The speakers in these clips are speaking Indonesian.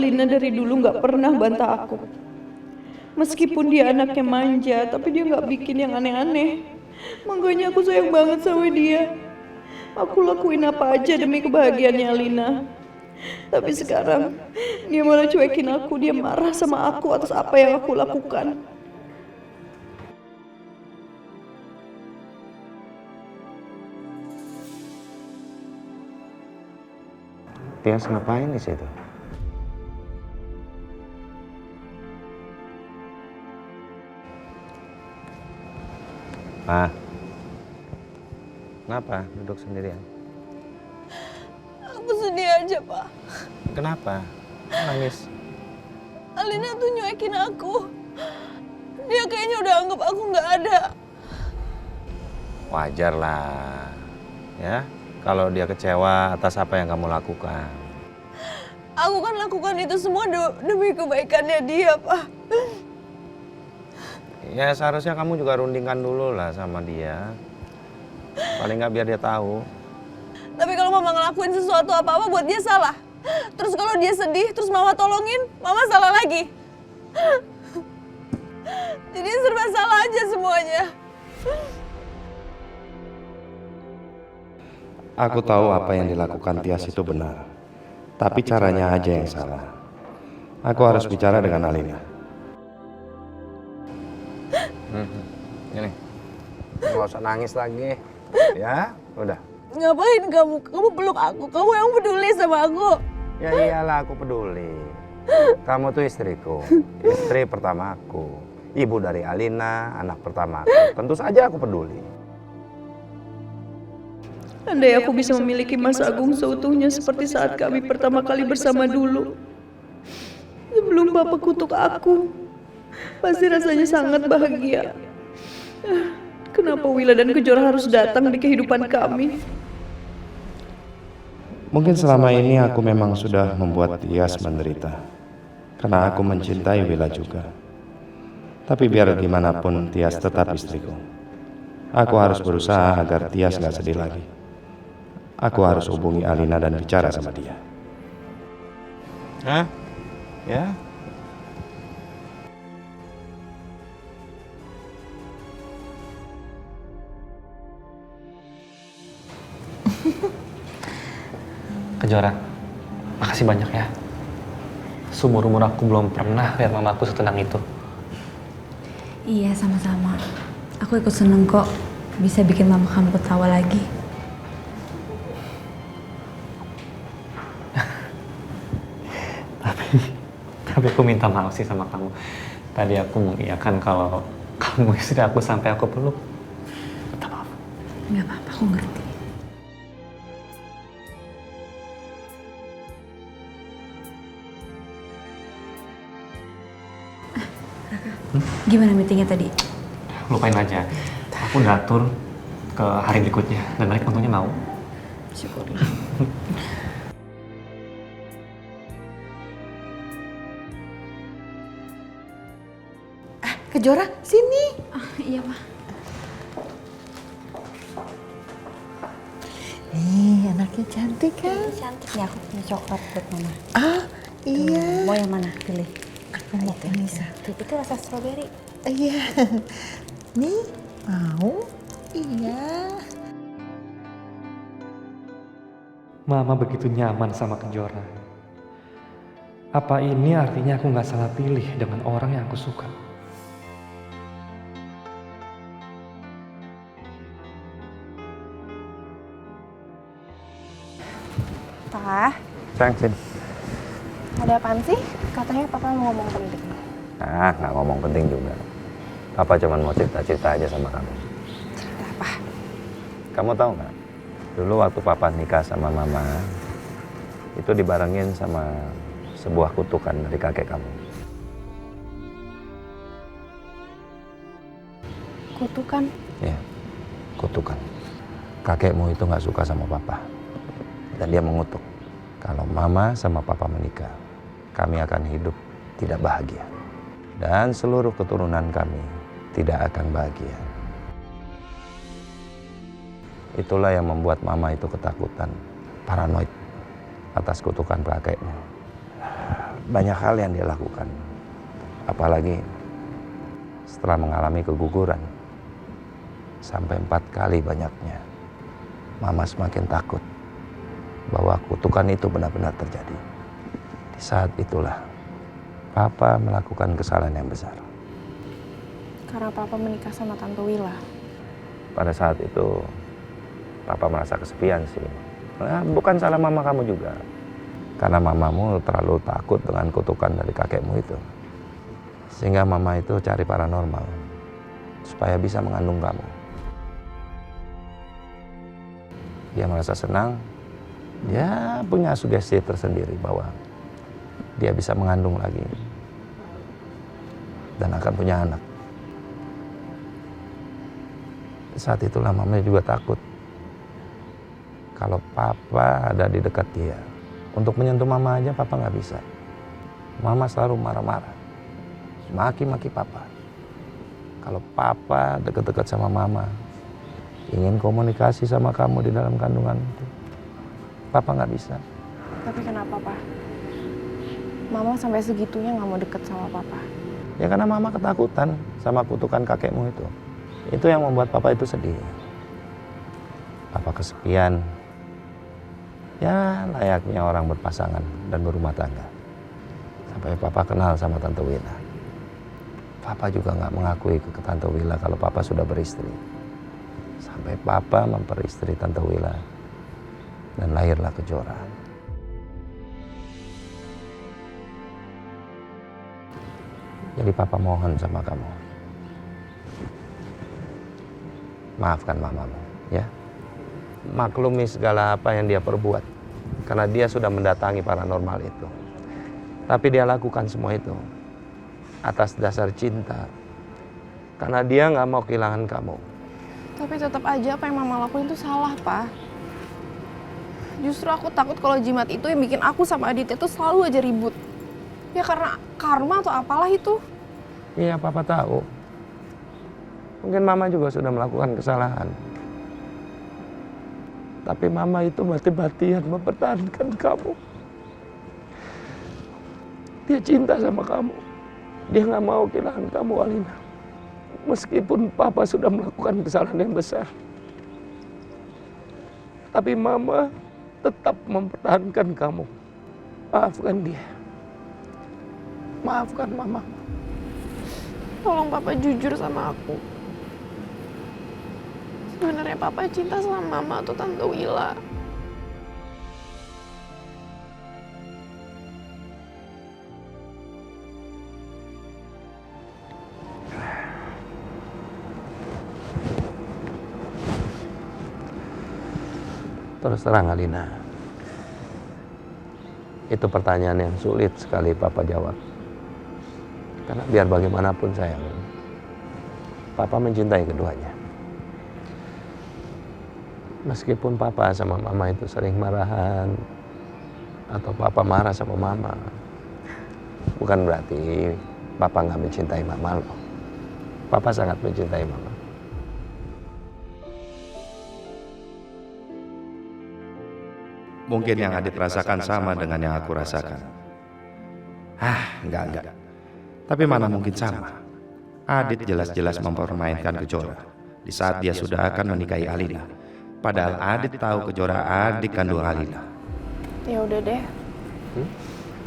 Alina dari dulu nggak pernah bantah aku. Meskipun dia anaknya manja, tapi dia nggak bikin yang aneh-aneh. Makanya aku sayang banget sama dia. Aku lakuin apa aja demi kebahagiaannya Alina. Tapi sekarang dia malah cuekin aku, dia marah sama aku atas apa yang aku lakukan. Tias ngapain di situ? Ma, kenapa duduk sendirian? Aku sedih aja, Pak. Kenapa? Nangis? Alina tuh nyuekin aku. Dia kayaknya udah anggap aku nggak ada. Wajar lah, ya. Kalau dia kecewa atas apa yang kamu lakukan. Aku kan lakukan itu semua demi kebaikannya dia, Pak. Ya seharusnya kamu juga rundingkan dulu lah sama dia. Paling nggak biar dia tahu. Tapi kalau mama ngelakuin sesuatu apa-apa buat dia salah. Terus kalau dia sedih, terus mama tolongin, mama salah lagi. Jadi serba salah aja semuanya. Aku tahu apa yang dilakukan Tias itu benar, tapi caranya aja yang salah. Aku harus bicara dengan Alina. Ini, nggak usah nangis lagi, ya. Udah. Ngapain kamu? Kamu peluk aku. Kamu yang peduli sama aku. Ya iyalah aku peduli. Kamu tuh istriku, istri pertama aku, ibu dari Alina, anak pertama aku. Tentu saja aku peduli. Andai aku bisa memiliki Mas Agung seutuhnya seperti saat kami pertama kali bersama dulu. Sebelum Bapak kutuk aku, pasti rasanya sangat bahagia. Kenapa Wila dan Kejora harus datang di kehidupan kami? Mungkin selama ini aku memang sudah membuat Tias menderita, karena aku mencintai Wila juga. Tapi biar gimana pun Tias tetap istriku. Aku harus berusaha agar Tias gak sedih lagi. Aku harus hubungi Alina dan bicara sama dia. Hah? Ya? Kejora, makasih banyak ya. Seumur-umur aku belum pernah lihat mamaku setenang itu. Iya, sama-sama. Aku ikut seneng kok bisa bikin mama kamu ketawa lagi. Tapi aku minta maaf sih sama kamu. Tadi aku mengiyakan kalau kamu istri aku sampai aku peluk. Minta maaf. Nggak apa-apa, aku ngerti. Gimana meetingnya tadi? Lupain aja. Aku udah atur ke hari berikutnya. Dan balik untungnya mau. Syukurlah. Kejora, sini. Iya, Ma. Nih, anaknya cantik kan? Cantik ya, aku punya coklat buat Mama. Ah, iya. Mau yang mana? Pilih. Aku mau yang ini. Itu rasa stroberi. Iya. Nih, mau? Iya. Mama begitu nyaman sama Kejora. Apa ini artinya aku nggak salah pilih dengan orang yang aku suka? Pak, Sayang, sini. ada apaan sih? Katanya papa mau ngomong penting. Nggak ngomong penting juga. Papa cuma mau cerita-cerita aja sama kamu. Cerita apa? Kamu tahu nggak? Dulu waktu Papa nikah sama Mama, itu dibarengin sama sebuah kutukan dari kakek kamu. Kutukan? Ya, kutukan. Kakekmu itu nggak suka sama Papa. Dan dia mengutuk, kalau Mama sama Papa menikah, kami akan hidup tidak bahagia. Dan seluruh keturunan kami tidak akan bahagia. Itulah yang membuat Mama itu ketakutan, paranoid atas kutukan kakeknya. banyak hal yang dia lakukan. Apalagi setelah mengalami keguguran sampai 4 kali banyaknya. Mama semakin takut bahwa kutukan itu benar-benar terjadi. Di saat itulah Papa melakukan kesalahan yang besar. Karena Papa menikah sama Tante Willa. Pada saat itu Papa merasa kesepian sih. Nah, bukan salah mama kamu juga. Karena mamamu terlalu takut dengan kutukan dari kakekmu itu. Sehingga mama itu cari paranormal supaya bisa mengandung kamu. Dia merasa senang. Dia punya sugesti tersendiri bahwa dia bisa mengandung lagi dan akan punya anak. Saat itulah mama juga takut kalau Papa ada di dekat dia. Untuk menyentuh mama aja Papa nggak bisa. Mama selalu marah-marah, maki-maki Papa. Kalau Papa deket-deket sama mama, ingin komunikasi sama kamu di dalam kandungan itu, Papa nggak bisa. Tapi kenapa, Pak? Mama sampai segitunya nggak mau deket sama Papa. Ya karena mama ketakutan sama kutukan kakekmu itu. Itu yang membuat Papa itu sedih. Papa kesepian. Ya layaknya orang berpasangan dan berumah tangga. Sampai Papa kenal sama Tante Willa. Papa juga nggak mengakui ke Tante Willa kalau Papa sudah beristri. Sampai Papa memperistri Tante Willa. Dan lahirlah Kejora. Jadi Papa mohon sama kamu. Maafkan mamamu, ya. Maklumi segala apa yang dia perbuat. Karena dia sudah mendatangi paranormal itu. Tapi dia lakukan semua itu atas dasar cinta. Karena dia nggak mau kehilangan kamu. Tapi tetap aja apa yang Mama lakuin itu salah, Pak. Justru aku takut kalau jimat itu yang bikin aku sama Aditya tuh selalu aja ribut. Ya karena karma atau apalah itu. Iya, Papa tahu. Mungkin Mama juga sudah melakukan kesalahan. Tapi Mama itu mati-matian mempertahankan kamu. Dia cinta sama kamu. Dia nggak mau kehilangan kamu, Alina. Meskipun Papa sudah melakukan kesalahan yang besar. Tapi Mama tetap mempertahankan kamu. Maafkan dia. Maafkan Mama. Tolong Papa jujur sama aku. Sebenarnya Papa cinta sama Mama atau Tante Willa? Terus terang Alina, itu pertanyaan yang sulit sekali Papa jawab. Karena biar bagaimanapun sayang, Papa mencintai keduanya. Meskipun Papa sama Mama itu sering marahan, atau Papa marah sama Mama, bukan berarti Papa nggak mencintai Mama loh. Papa sangat mencintai Mama. Mungkin yang Adit rasakan sama dengan yang aku rasakan. Enggak. Tapi mana mungkin sama. Adit jelas-jelas mempermainkan Kejora di saat dia sudah akan menikahi Alina. Padahal Adit tahu Kejora adik kandung Alina. Ya udah deh.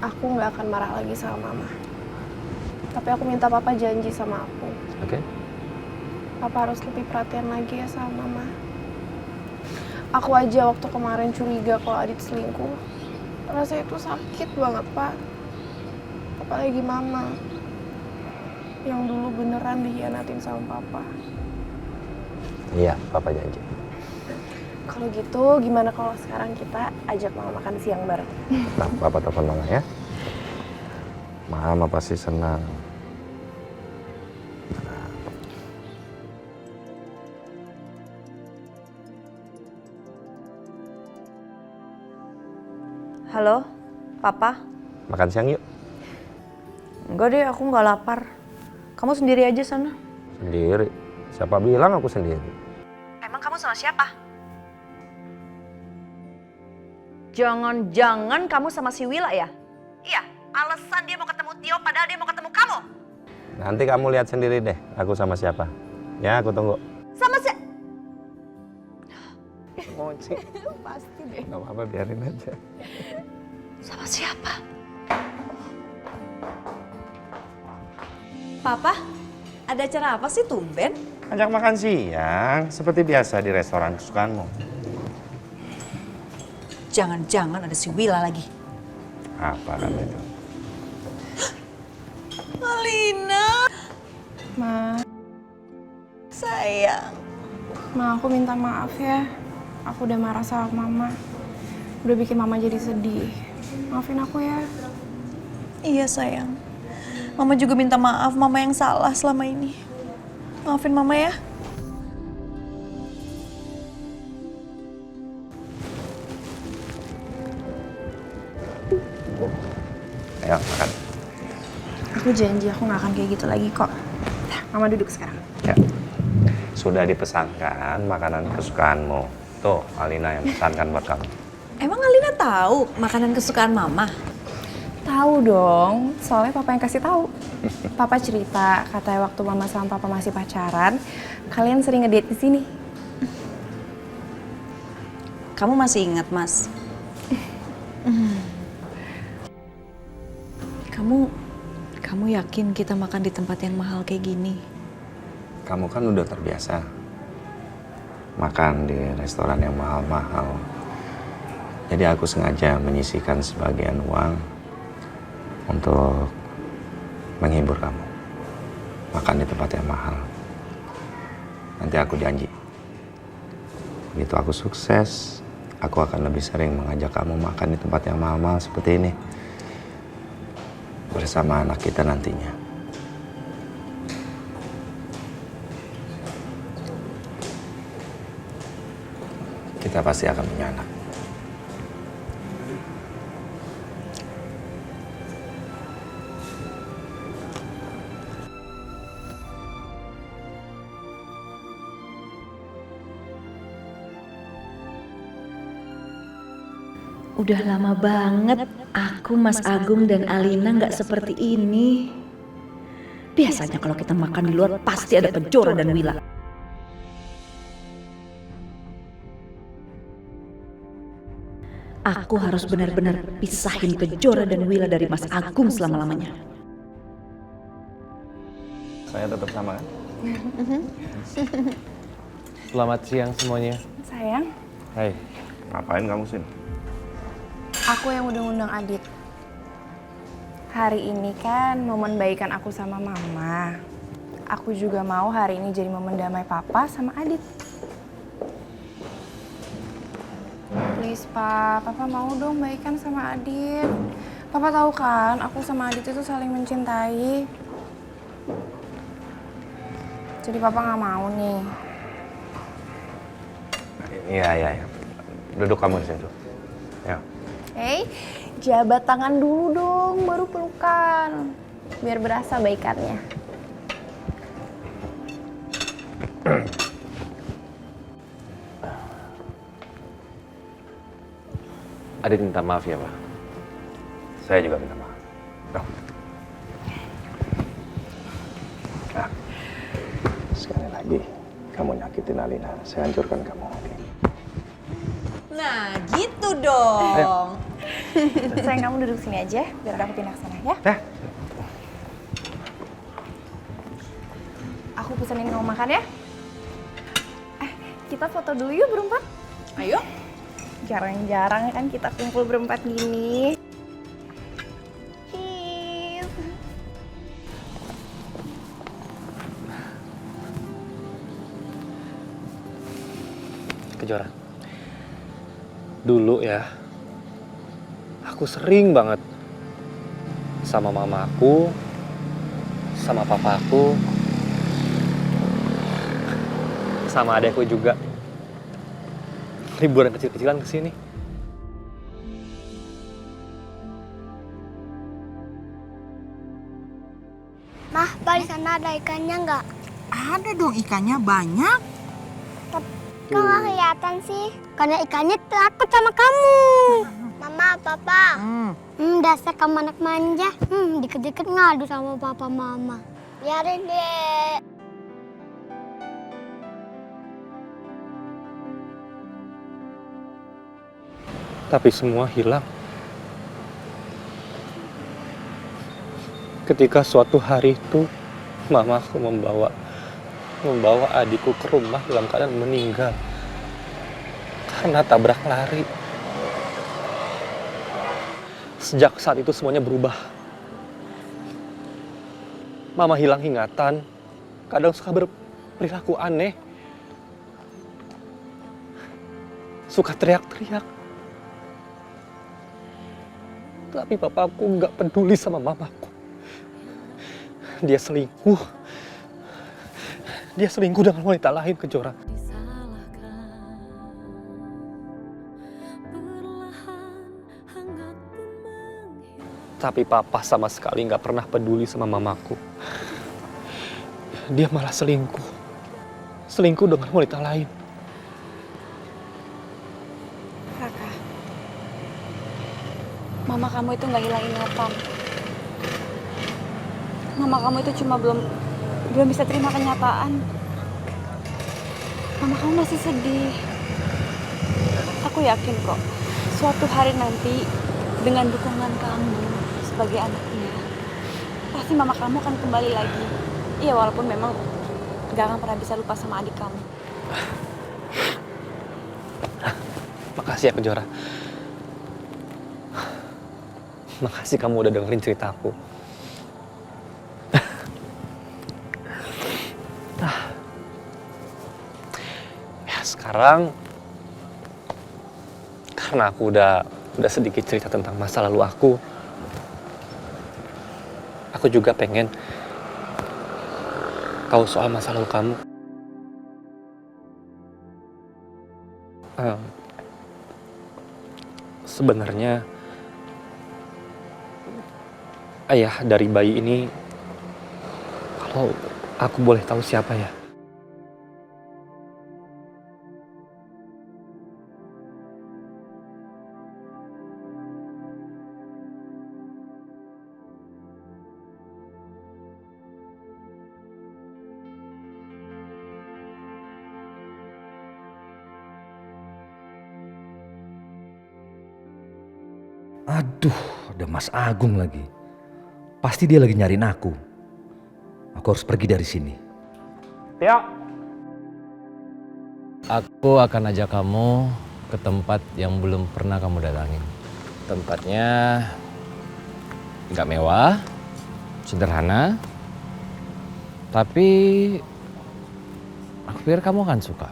Aku nggak akan marah lagi sama Mama. Tapi aku minta Papa janji sama aku. Oke? Papa harus lebih perhatian lagi ya sama Mama. Aku aja waktu kemarin curiga kalau Adit selingkuh. Rasa itu sakit banget, Pak. Apalagi Mama. Yang dulu beneran dikhianatin sama Papa. Iya, Papa janji. Kalau gitu, gimana kalau sekarang kita ajak Mama makan siang bareng? Nah, Papa telepon Mama ya. Mama pasti senang. Halo, Papa? Makan siang yuk. Enggak deh, aku nggak lapar. Kamu sendiri aja sana. Sendiri? Siapa bilang aku sendiri? Emang kamu sama siapa? Jangan-jangan kamu sama si Willa ya? Iya, Alasan dia mau ketemu Tio padahal dia mau ketemu kamu. Nanti kamu lihat sendiri deh, aku sama siapa. Ya, aku tunggu. Sama si... Moci. Pasti deh. Gak apa-apa, biarin aja. Sama siapa? Papa, ada acara apa sih tumben? Ajak makan siang, seperti biasa di restoran kesukaanmu. Jangan-jangan ada si Wila lagi. Apa kata itu? Alina, Ma, sayang. Ma, aku minta maaf ya. Aku udah marah sama Mama. Udah bikin Mama jadi sedih. Maafin aku ya. Iya sayang. Mama juga minta maaf, Mama yang salah selama ini. Maafin Mama ya. Ayo, makan. Aku janji aku gak akan kayak gitu lagi kok. Nah, Mama duduk sekarang. Ya. Sudah dipesankan makanan kesukaanmu. Tuh, Alina yang pesankan buat kamu. Emang Alina tahu makanan kesukaan Mama? Tahu dong, soalnya Papa yang kasih tahu. Papa cerita, katanya waktu Mama sama Papa masih pacaran, kalian sering ngedate di sini. Kamu masih ingat, Mas? Kamu yakin kita makan di tempat yang mahal kayak gini? Kamu kan udah terbiasa makan di restoran yang mahal-mahal. Jadi aku sengaja menyisihkan sebagian uang untuk menghibur kamu. Makan di tempat yang mahal. Nanti aku janji, begitu aku sukses, aku akan lebih sering mengajak kamu makan di tempat yang mahal-mahal seperti ini. Bersama anak kita nantinya. Kita pasti akan punya anak. Udah lama banget aku, Mas Agung dan Alina nggak seperti ini. Biasanya kalau kita makan di luar pasti ada Kejora dan Wila. Aku harus benar-benar pisahin Kejora dan Wila dari Mas Agung selama-lamanya. Saya tetap sama kan? Selamat siang semuanya. Sayang, Hai, ngapain kamu sini? aku yang udah ngundang Adit. Hari ini kan momen baikan aku sama Mama. Aku juga mau hari ini jadi momen damai Papa sama Adit. Please, Papa mau dong baikan sama Adit. Papa tahu kan, aku sama Adit itu saling mencintai. Jadi Papa nggak mau nih. Iya. Duduk kamu di situ. Ya. Hey, jabat tangan dulu dong, baru pelukan. Biar berasa baikannya. Adit minta maaf ya, Pak. Saya juga minta maaf. Dong. Nah, sekali lagi kamu nyakitin Alina, saya hancurkan kamu. Oke? Nah, gitu dong. Sayang, kamu duduk sini aja, biar aku pindah ke sana ya. Aku pesenin kamu makan ya. Kita foto dulu yuk berempat. Ayo. Jarang-jarang kan kita kumpul berempat gini. Cheese. Kejora. Dulu ya, aku sering banget sama mamaku, sama papaku, sama adekku juga. Liburan kecil-kecilan kesini. Mah, di sana ada ikannya nggak? Ada dong ikannya banyak. Kok nggak kelihatan sih? Karena ikannya takut sama kamu. Mama, Papa. Dasar kamu anak manja. Dikit-dikit ngadu sama Papa Mama. Biarin deh. Tapi semua hilang. Ketika suatu hari itu, mamaku membawa adikku ke rumah dalam keadaan meninggal karena tabrak lari. Sejak saat itu semuanya berubah. Mama hilang ingatan, kadang suka berperilaku aneh, suka teriak-teriak. Tapi papaku nggak peduli sama mamaku. Dia selingkuh. Dia selingkuh dengan wanita lain, Kejora. Tapi papa sama sekali nggak pernah peduli sama mamaku. Dia malah selingkuh. Selingkuh dengan wanita lain. Raka, mama kamu itu nggak hilang ingatan. Mama kamu itu cuma belum bisa terima kenyataan. Mama kamu masih sedih. Aku yakin kok, suatu hari nanti dengan dukungan kamu sebagai anaknya, pasti mama kamu akan kembali lagi. Iya, walaupun memang gak akan pernah bisa lupa sama adik kamu. Makasih ya, Kejora. Makasih kamu udah dengerin ceritaku. Ya sekarang, karena aku udah sedikit cerita tentang masa lalu aku juga pengen tahu soal masa lalu kamu. Sebenarnya ayah dari bayi ini, kalau aku boleh tahu siapa ya? Aduh, ada Mas Agung lagi. Pasti dia lagi nyariin aku. Aku harus pergi dari sini. Ya. Aku akan ajak kamu ke tempat yang belum pernah kamu datangin. Tempatnya nggak mewah, sederhana, tapi aku pikir kamu akan suka.